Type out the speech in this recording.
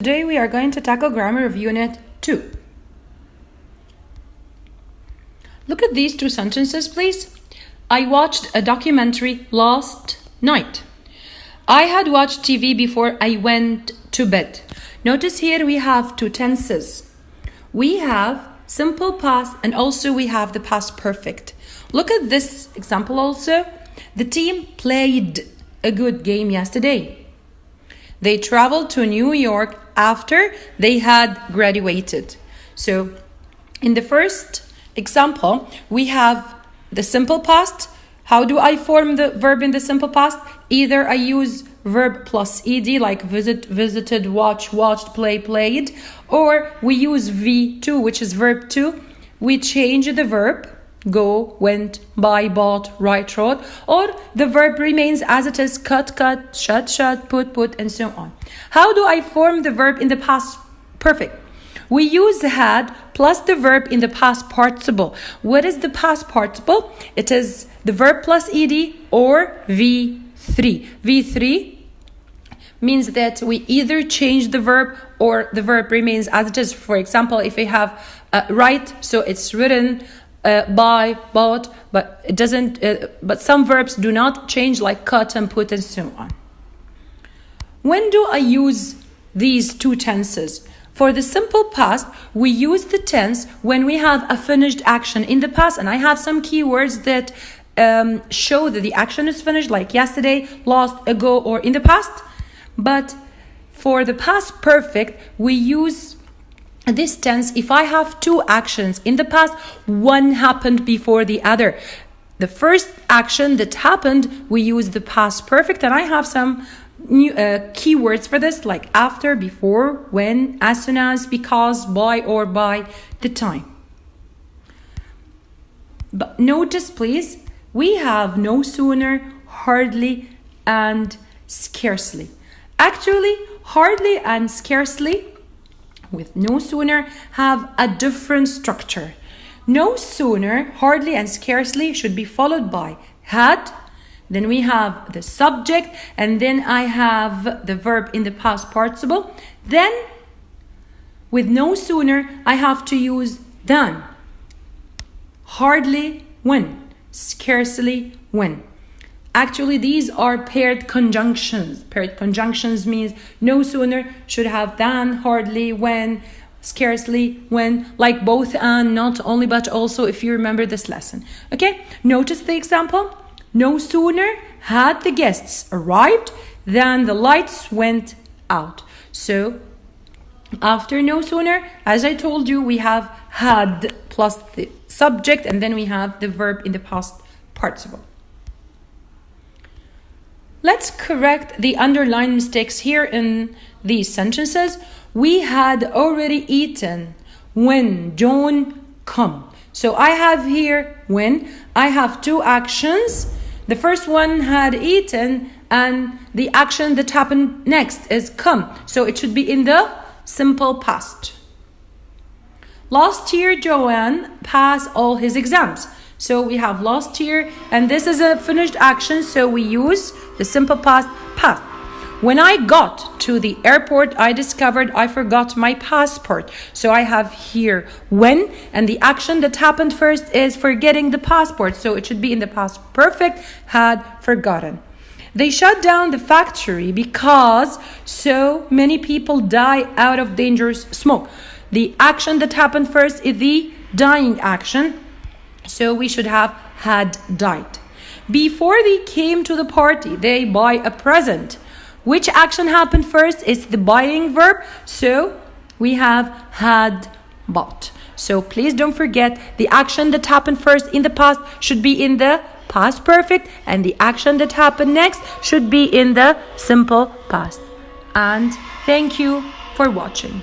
Today we are going to tackle grammar of unit 2. Look at these two sentences, please. I watched a documentary last night. I had watched TV before I went to bed. Notice here we have two tenses. We have simple past and also we have the past perfect. Look at this example also. The team played a good game yesterday. They traveled to New York after they had graduated. So in the first example, we have the simple past. How do I form the verb in the simple past? Either I use verb plus ed like visit, visited, watch, watched, play, played, or we use V2, which is verb 2. We change the verb, go, went, buy, bought, write, wrote, or the verb remains as it is, cut, cut, shut, shut, put, and so on. How do I form the verb in the past perfect? We use had plus the verb in the past participle. What is the past participle? It is the verb plus ed or V3. V3 means that we either change the verb or the verb remains as it is. For example, if we have write, so it's written, buy, bought, but it doesn't. But some verbs do not change, like cut and put and so on. When do I use these two tenses? For the simple past, we use the tense when we have a finished action in the past, and I have some keywords that show that the action is finished, like yesterday, last, ago, or in the past. But for the past perfect, we use this tense if I have two actions in the past, one happened before the other. The first action that happened, we use the past perfect, and I have some new keywords for this, like after, before, when, as soon as, because, by, or by the time. But notice, please, we have no sooner, hardly, and scarcely. Actually, hardly and scarcely with no sooner have a different structure. No sooner, hardly, and scarcely should be followed by had. Then we have the subject, and then I have the verb in the past participle. Then, with no sooner, I have to use than. Hardly when, scarcely when. Actually, these are paired conjunctions. Paired conjunctions means no sooner should have than, hardly, when, scarcely, when, like both and, not only but also, if you remember this lesson. Okay, notice the example. No sooner had the guests arrived than the lights went out. So, after no sooner, as I told you, we have had plus the subject, and then we have the verb in the past participle. Let's correct the underlined mistakes here in these sentences. We had already eaten when John come. So I have here when. I have two actions. The first one had eaten, and the action that happened next is come. So it should be in the simple past. Last year, Joanne passed all his exams. So we have last year, and this is a finished action, so we use the simple past. When I got to the airport, I discovered I forgot my passport. So I have here when, and the action that happened first is forgetting the passport. So it should be in the past perfect, had forgotten. They shut down the factory because so many people die out of dangerous smoke. The action that happened first is the dying action. So we should have had died. Before they came to the party, they buy a present. Which action happened first? It's the buying verb. So we have had bought. So please don't forget the action that happened first in the past should be in the past perfect, and the action that happened next should be in the simple past. And thank you for watching.